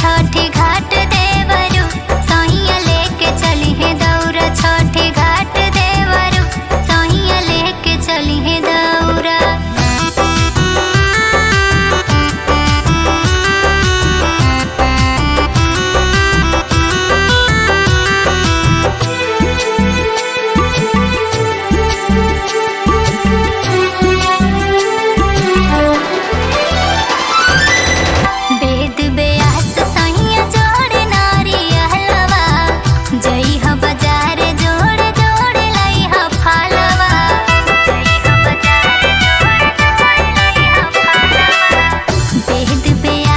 छठी घाट देवरू सैया लेके चली है दौरा। छठी घाट देवरू सैया लेके चली है दौरा। वेद व्यास सैया जोड़ नारियलवा जई ह बाजार जोड़ जोड़ लई ह फलवा। जई ह बाजार जोड़ जोड़ लई ह फलवा। वेद व्यास